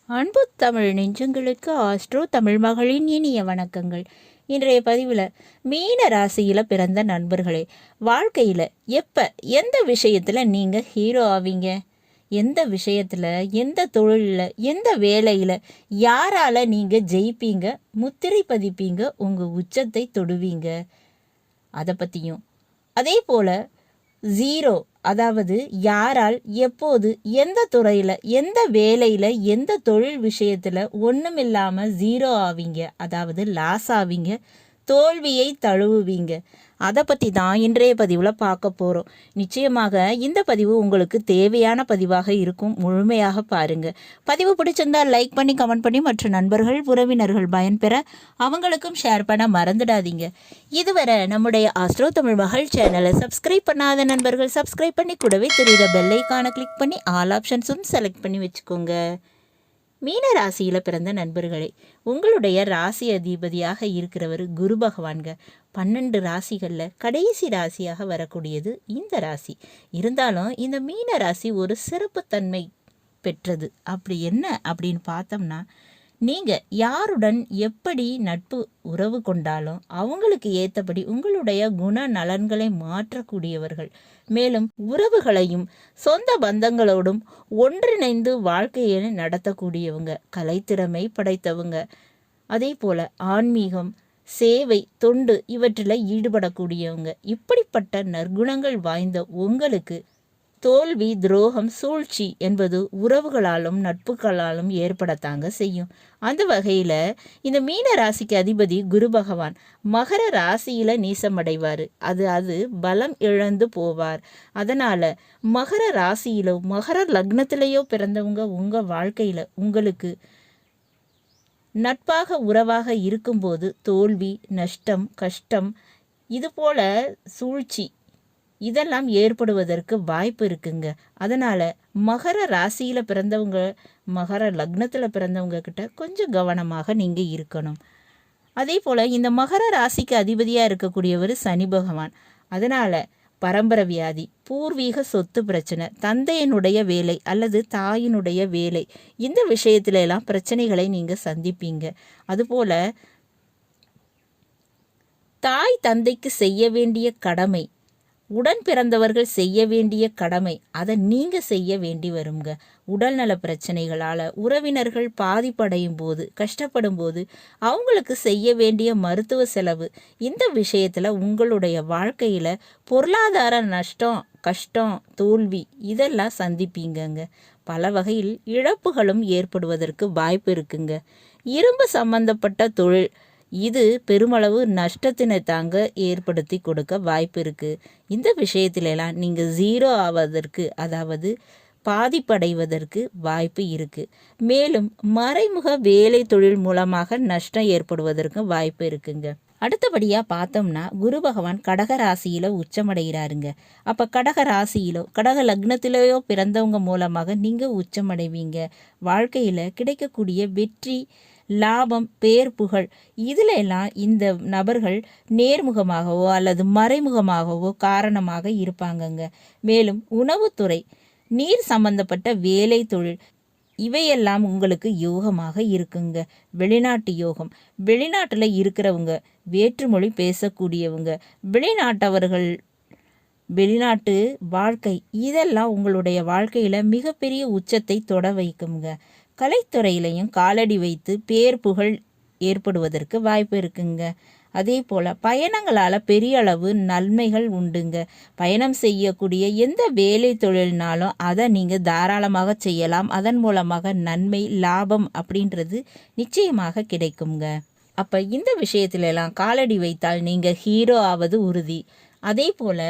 அன்பு தமிழ் நெஞ்சங்களுக்கு ஆஸ்ட்ரோ தமிழ் மகளின் இனிய வணக்கங்கள். இன்றைய பதிவில் மீன ராசியில் பிறந்த நண்பர்களே, வாழ்க்கையில் எந்த விஷயத்தில் நீங்கள் ஹீரோ ஆவீங்க? எந்த விஷயத்தில், எந்த தொழிலில், எந்த வேலையில் யாரால் நீங்கள் ஜெயிப்பீங்க, முத்திரை பதிப்பீங்க, உங்கள் உச்சத்தை தொடுவீங்க? அதை பற்றியும், அதே போல் ஜீரோ, அதாவது யாரால் எப்போது எந்த துறையில், எந்த வேலையில், எந்த தொழில் விஷயத்தில் ஒன்றுமில்லாமல் ஜீரோ ஆவீங்க, அதாவது லாஸ் ஆவீங்க, தோல்வியை தழுவுவீங்க, அதை பற்றி தான் இன்றைய பதிவில் பார்க்க போகிறோம். நிச்சயமாக இந்த பதிவு உங்களுக்கு தேவையான பதிவாக இருக்கும். முழுமையாக பாருங்கள். பதிவு பிடிச்சிருந்தால் லைக் பண்ணி, கமெண்ட் பண்ணி, மற்ற நண்பர்கள் உறவினர்கள் பயன்பெற அவங்களுக்கும் ஷேர் பண்ண மறந்துடாதீங்க. இதுவரை நம்முடைய ஆஸ்ட்ரோ தமிழ் மகள் சேனலை சப்ஸ்கிரைப் பண்ணாத நண்பர்கள் சப்ஸ்கிரைப் பண்ணி, கூடவே தெரியுற பெல்லைக்கான கிளிக் பண்ணி ஆல் ஆப்ஷன்ஸும் செலக்ட் பண்ணி வச்சுக்கோங்க. மீன ராசியில் பிறந்த நண்பர்களே, உங்களுடைய ராசி அதிபதியாக இருக்கிறவர் குரு பகவான்க. 12 ராசிகளில் கடைசி ராசியாக வரக்கூடியது இந்த ராசி. இருந்தாலும் இந்த மீன ராசி ஒரு சிறப்புத்தன்மை பெற்றது. அப்படி என்ன அப்படின்னு பார்த்தோம்னா, நீங்கள் யாருடன் எப்படி நட்பு உறவு கொண்டாலும் அவங்களுக்கு ஏற்றபடி உங்களுடைய குண நலன்களை மாற்றக்கூடியவர்கள். மேலும் உறவுகளையும் சொந்த பந்தங்களோடும் ஒன்றிணைந்து வாழ்க்கையை நடத்தக்கூடியவங்க, கலைத்திறமை படைத்தவங்க. அதே போல் ஆன்மீகம், சேவை, தொண்டு இவற்றில் ஈடுபடக்கூடியவங்க. இப்படிப்பட்ட நற்குணங்கள் வாய்ந்த உங்களுக்கு தோல்வி, துரோகம், சூழ்ச்சி என்பது உறவுகளாலும் நட்புகளாலும் ஏற்படத்தாங்க செய்யும். அந்த வகையில் இந்த மீன ராசிக்கு அதிபதி குரு பகவான் மகர ராசியில் நீசமடைவார். அது பலம் இழந்து போவார். அதனால் மகர ராசியிலோ மகர லக்னத்திலேயோ பிறந்தவங்க உங்கள் வாழ்க்கையில் உங்களுக்கு நட்பாக உறவாக இருக்கும்போது தோல்வி, நஷ்டம், கஷ்டம், இதுபோல சூழ்ச்சி இதெல்லாம் ஏற்படுவதற்கு வாய்ப்பு இருக்குங்க. அதனால் மகர ராசியில் பிறந்தவங்க, மகர லக்னத்தில் பிறந்தவங்க கிட்ட கொஞ்சம் கவனமாக நீங்கள் இருக்கணும். அதே போல் இந்த மகர ராசிக்கு அதிபதியாக இருக்கக்கூடியவர் சனி பகவான். அதனால் பரம்பரை வியாதி, பூர்வீக சொத்து பிரச்சனை, தந்தையினுடைய வேலை அல்லது தாயினுடைய வேலை, இந்த விஷயத்துல எல்லாம் பிரச்சனைகளை நீங்கள் சந்திப்பீங்க. அதுபோல் தாய் தந்தைக்கு செய்ய வேண்டிய கடமை, உடன் பிறந்தவர்கள் செய்ய வேண்டிய கடமை, அதை நீங்கள் செய்ய வேண்டி வருங்க. உடல்நல பிரச்சனைகளால் உறவினர்கள் பாதிப்படையும் போது, கஷ்டப்படும் போது அவங்களுக்கு செய்ய வேண்டிய மருத்துவ செலவு, இந்த விஷயத்தில் உங்களுடைய வாழ்க்கையில் பொருளாதார நஷ்டம், கஷ்டம், தோல்வி இதெல்லாம் சந்திப்பீங்கங்க. பல வகையில் இழப்புகளும் ஏற்படுவதற்கு வாய்ப்பு இருக்குங்க. இரும்பு சம்பந்தப்பட்ட தொழில் இது பெருமளவு நஷ்டத்தினை தாங்க ஏற்படுத்தி கொடுக்க வாய்ப்பு இருக்குது. இந்த விஷயத்திலெல்லாம் நீங்கள் ஜீரோ ஆவதற்கு, அதாவது பாதிப்படைவதற்கு வாய்ப்பு இருக்குது. மேலும் மறைமுக வேலை தொழில் மூலமாக நஷ்டம் ஏற்படுவதற்கு வாய்ப்பு இருக்குங்க. அடுத்தபடியாக பார்த்தோம்னா, குரு பகவான் கடக ராசியில் உச்சமடைகிறாருங்க. அப்போ கடக ராசியிலோ கடக லக்னத்திலேயோ பிறந்தவங்க மூலமாக நீங்கள் உச்சமடைவீங்க. வாழ்க்கையில் கிடைக்கக்கூடிய வெற்றி, லாபம், பேர், புகழ் இதில் எல்லாம் இந்த நபர்கள் நேர்முகமாகவோ அல்லது மறைமுகமாகவோ காரணமாக இருப்பாங்கங்க. மேலும் உணவுத்துறை, நீர் சம்பந்தப்பட்ட வேலை தொழில் இவையெல்லாம் உங்களுக்கு யோகமாக இருக்குங்க. வெளிநாட்டு யோகம், வெளிநாட்டில் இருக்கிறவங்க, வேற்றுமொழி பேசக்கூடியவங்க, வெளிநாட்டவர்கள், வெளிநாட்டு வாழ்க்கை இதெல்லாம் உங்களுடைய வாழ்க்கையில் மிகப்பெரிய உச்சத்தை தொட வைக்குங்க. கலைத்துறையிலையும் காலடி வைத்து பேர் புகழ் ஏற்படுவதற்கு வாய்ப்பு இருக்குங்க. அதே போல் பயணங்களால் பெரிய அளவு நன்மைகள் உண்டுங்க. பயணம் செய்யக்கூடிய எந்த வேலை தொழில்னாலும் அதை நீங்கள் தாராளமாக செய்யலாம். அதன் மூலமாக நன்மை, லாபம் அப்படின்றது நிச்சயமாக கிடைக்குங்க. அப்போ இந்த விஷயத்திலெல்லாம் காலடி வைத்தால் நீங்கள் ஹீரோ ஆவது உறுதி. அதே போல்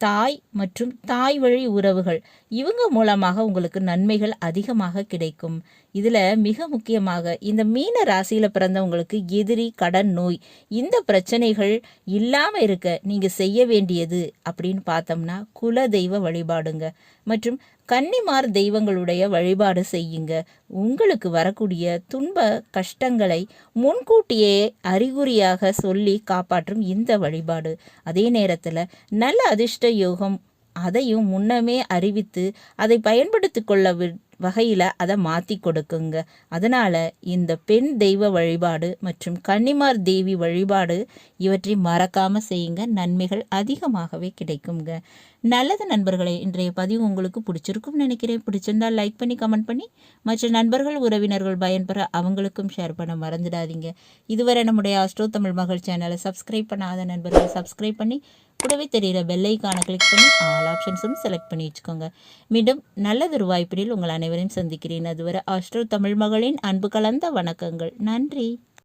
தாய் மற்றும் தாய் வழி உறவுகள் இவங்க மூலமாக உங்களுக்கு நன்மைகள் அதிகமாக கிடைக்கும். இதில் மிக முக்கியமாக இந்த மீன ராசியில் பிறந்தவங்களுக்கு எதிரி, கடன், நோய் இந்த பிரச்சனைகள் இல்லாமல் இருக்க நீங்கள் செய்ய வேண்டியது அப்படின்னு பார்த்தோம்னா குல தெய்வ வழிபாடுங்க மற்றும் கன்னிமார் தெய்வங்களுடைய வழிபாடு செய்யுங்க. உங்களுக்கு வரக்கூடிய துன்ப கஷ்டங்களை முன்கூட்டியே அறிகுறியாக சொல்லி காப்பாற்றும் இந்த வழிபாடு. அதே நேரத்தில் நல்ல அதிர்ஷ்ட யோகம் அதையும் முன்னமே அறிவித்து அதை பயன்படுத்தி கொள்ள வகையில் அதை மாற்றி கொடுக்குங்க. அதனால் இந்த பெண் தெய்வ வழிபாடு மற்றும் கன்னிமார் தேவி வழிபாடு இவற்றை மறக்காமல் செய்யுங்க. நன்மைகள் அதிகமாகவே கிடைக்குங்க. நல்லது நண்பர்களே, இன்றைய பதிவு உங்களுக்கு பிடிச்சிருக்கும்னு நினைக்கிறேன். பிடிச்சிருந்தால் லைக் பண்ணி கமெண்ட் பண்ணி மற்ற நண்பர்கள் உறவினர்கள் பயன்பெற அவங்களுக்கும் ஷேர் பண்ண மறந்துடாதீங்க. இதுவரை நம்முடைய ஆஸ்ட்ரோ தமிழ் மகள் சேனலை சப்ஸ்கிரைப் பண்ணாத நண்பர்கள் சப்ஸ்கிரைப் பண்ணி கூடவே தெரிகிற பெல்லைக்கான கிளிக் பண்ணி ஆல் ஆப்ஷன்ஸும் செலக்ட் பண்ணி வச்சுக்கோங்க. மீண்டும் நல்லதொரு வாய்ப்பினில் உங்கள் அனைவரையும் சந்திக்கிறேன். அதுவரை ஆஸ்ட்ரோ தமிழ் மகளின் அன்பு கலந்த வணக்கங்கள். நன்றி.